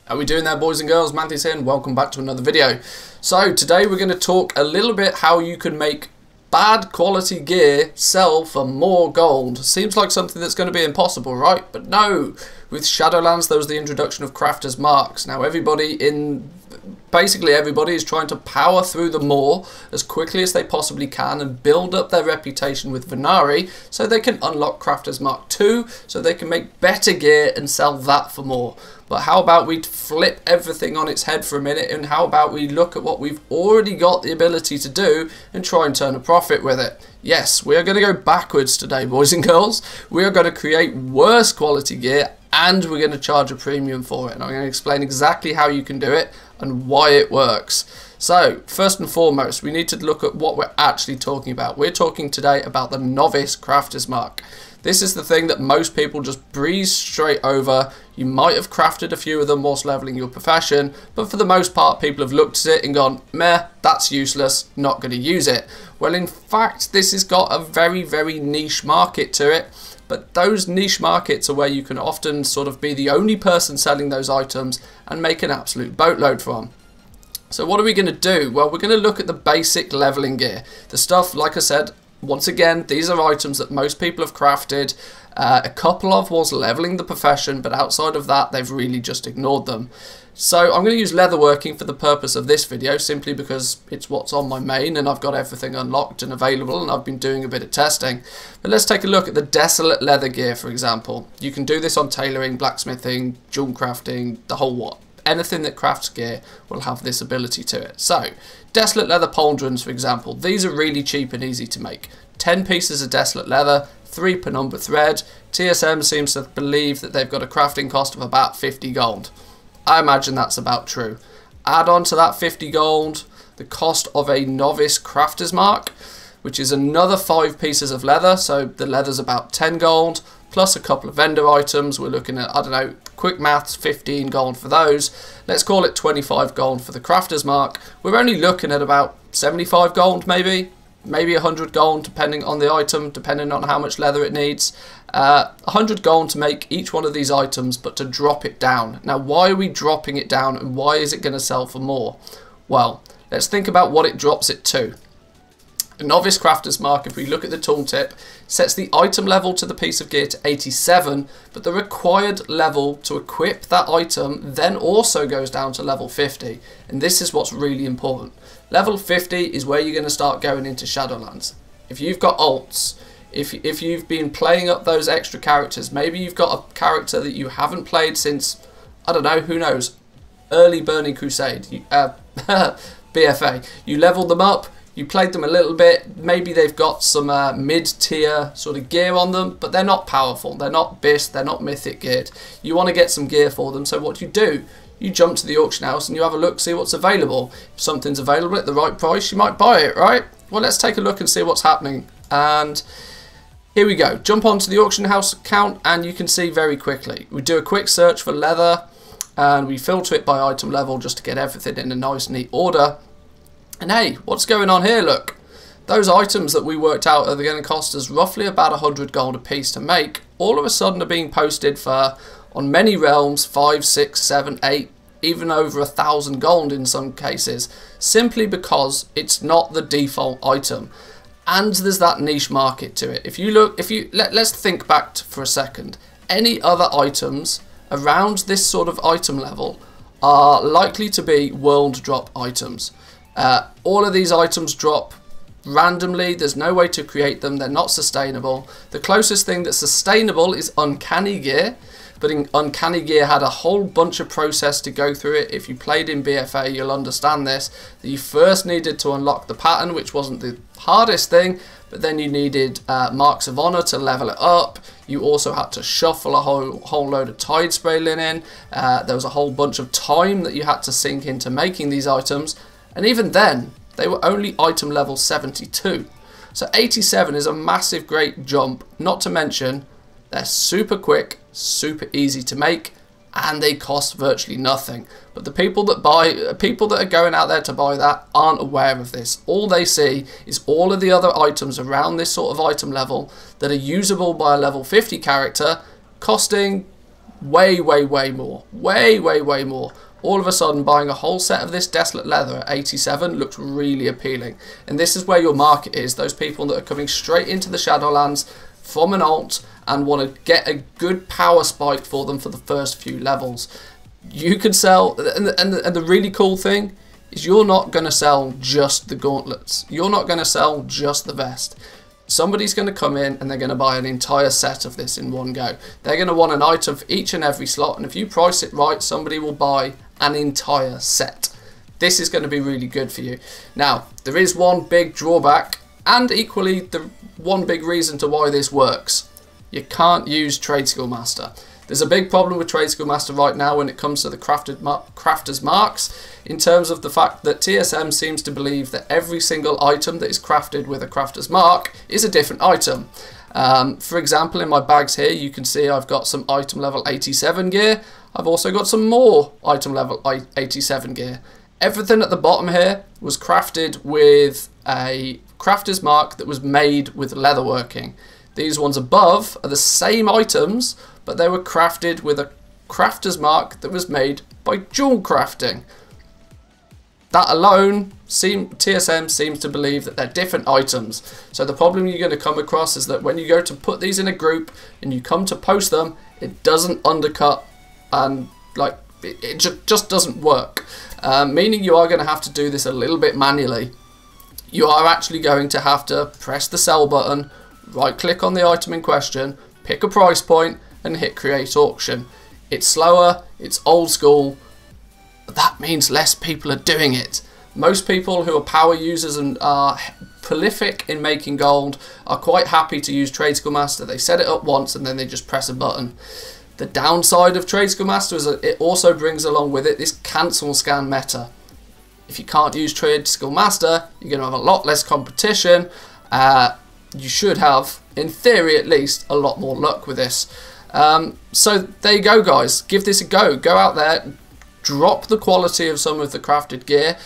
How are we doing there, boys and girls? Manthys here and welcome back to another video. So today we're going to talk a little bit how you can make bad quality gear sell for more gold. Seems like something that's going to be impossible, right? But no, with Shadowlands there was the introduction of Crafter's Marks. Now basically everybody is trying to power through the maw as quickly as they possibly can and build up their reputation with Venari so they can unlock Crafter's Mark 2 so they can make better gear and sell that for more. But how about we flip everything on its head for a minute, and how about we look at what we've already got the ability to do and try and turn a profit with it. Yes, we are going to go backwards today, boys and girls. We are going to create worse quality gear and we're going to charge a premium for it. And I'm going to explain exactly how you can do it and why it works. So, first and foremost, we need to look at what we're actually talking about. We're talking today about the Novice Crafter's Mark. This is the thing that most people just breeze straight over. You might have crafted a few of them whilst leveling your profession, but for the most part people have looked at it and gone, meh, that's useless, not going to use it. Well, in fact, this has got a very, very niche market to it, but those niche markets are where you can often sort of be the only person selling those items and make an absolute boatload from. So what are we going to do? Well, we're going to look at the basic leveling gear. The stuff, like I said, once again, these are items that most people have crafted. A couple of was leveling the profession, but outside of that, they've really just ignored them. So I'm going to use leatherworking for the purpose of this video, simply because it's what's on my main and I've got everything unlocked and available and I've been doing a bit of testing. But let's take a look at the Desolate leather gear, for example. You can do this on tailoring, blacksmithing, jewel crafting, the whole lot. Anything that crafts gear will have this ability to it. So, Desolate leather pauldrons, for example, these are really cheap and easy to make. 10 pieces of Desolate leather, 3 penumbra thread. TSM seems to believe that they've got a crafting cost of about 50 gold. I imagine that's about true. Add on to that 50 gold the cost of a Novice Crafter's Mark, which is another 5 pieces of leather, so the leather's about 10 gold, plus a couple of vendor items. We're looking at, I don't know, quick maths, 15 gold for those. Let's call it 25 gold for the Crafter's Mark. We're only looking at about 75 gold, maybe 100 gold, depending on the item, depending on how much leather it needs. 100 gold to make each one of these items, but to drop it down. Now, why are we dropping it down, and why is it going to sell for more? Well, let's think about what it drops it to. The Novice Crafter's Mark, if we look at the tooltip, sets the item level to the piece of gear to 87, but the required level to equip that item then also goes down to level 50. And this is what's really important. Level 50 is where you're going to start going into Shadowlands. If you've got alts, if you've been playing up those extra characters, maybe you've got a character that you haven't played since, I don't know, who knows, early Burning Crusade, BFA. You leveled them up. You played them a little bit, maybe they've got some mid-tier sort of gear on them, but they're not powerful, they're not BIS, they're not mythic geared. You want to get some gear for them, so what do? You jump to the auction house and you have a look, see what's available. If something's available at the right price, you might buy it, right? Well, let's take a look and see what's happening. And here we go. Jump onto the auction house account and you can see very quickly. We do a quick search for leather and we filter it by item level just to get everything in a nice, neat order. And hey, what's going on here? Look, those items that we worked out are going to cost us roughly about 100 gold a piece to make, all of a sudden are being posted for, on many realms, 5, 6, 7, 8, even over 1,000 gold in some cases, simply because it's not the default item. And there's that niche market to it. If you look, let's think back for a second. Any other items around this sort of item level are likely to be world drop items. All of these items drop randomly, there's no way to create them, they're not sustainable. The closest thing that's sustainable is Uncanny Gear, but Uncanny Gear had a whole bunch of process to go through it. If you played in BFA, you'll understand this, that you first needed to unlock the pattern, which wasn't the hardest thing, but then you needed Marks of Honor to level it up. You also had to shuffle a whole load of Tide Spray linen. There was a whole bunch of time that you had to sink into making these items. And even then, they were only item level 72. So 87 is a massive, great jump. Not to mention, they're super quick, super easy to make, and they cost virtually nothing. But the people that are going out there to buy that aren't aware of this. All they see is all of the other items around this sort of item level that are usable by a level 50 character costing way, way, way more. Way, way, way more. All of a sudden, buying a whole set of this Desolate leather at 87 looks really appealing. And this is where your market is. Those people that are coming straight into the Shadowlands from an alt and want to get a good power spike for them for the first few levels. You can sell, and the really cool thing is you're not going to sell just the gauntlets. You're not going to sell just the vest. Somebody's going to come in and they're going to buy an entire set of this in one go. They're going to want an item for each and every slot, and if you price it right, somebody will buy an entire set. This is going to be really good for you. Now, there is one big drawback, and equally the one big reason to why this works. You can't use Trade Skill Master. There's a big problem with Trade Skill Master right now when it comes to the crafter's marks, in terms of the fact that TSM seems to believe that every single item that is crafted with a crafter's mark is a different item. For example, in my bags here, you can see I've got some item level 87 gear. I've also got some more item level 87 gear. Everything at the bottom here was crafted with a crafter's mark that was made with leatherworking. These ones above are the same items, but they were crafted with a crafter's mark that was made by jewel crafting. That alone, TSM seems to believe that they're different items. So the problem you're going to come across is that when you go to put these in a group and you come to post them, it doesn't undercut, and like it just doesn't work. Meaning you are going to have to do this a little bit manually. You are actually going to have to press the sell button, right click on the item in question, pick a price point and hit create auction. It's slower, it's old school, but that means less people are doing it. Most people who are power users and are prolific in making gold are quite happy to use Trade Skill Master. They set it up once and then they just press a button. The downside of Trade Skill Master is that it also brings along with it this cancel scan meta. If you can't use Trade Skill Master, you're going to have a lot less competition. You should have, in theory at least, a lot more luck with this. So there you go, guys. Give this a go. Go out there, drop the quality of some of the crafted gear,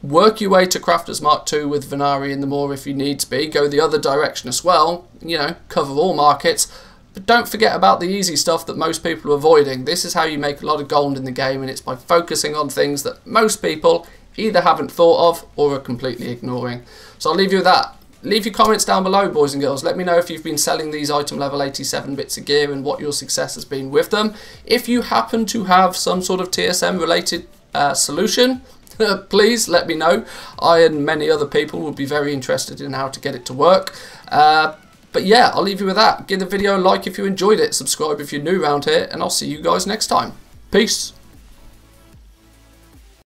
work your way to Crafter's Mark 2 with Venari in the Moor if you need to be. Go the other direction as well. You know, cover all markets. But don't forget about the easy stuff that most people are avoiding. This is how you make a lot of gold in the game, and it's by focusing on things that most people either haven't thought of or are completely ignoring. So I'll leave you with that. Leave your comments down below, boys and girls. Let me know if you've been selling these item level 87 bits of gear and what your success has been with them. If you happen to have some sort of TSM related solution, please let me know. I and many other people would be very interested in how to get it to work. But yeah, I'll leave you with that. Give the video a like if you enjoyed it, subscribe if you're new around here, and I'll see you guys next time. Peace.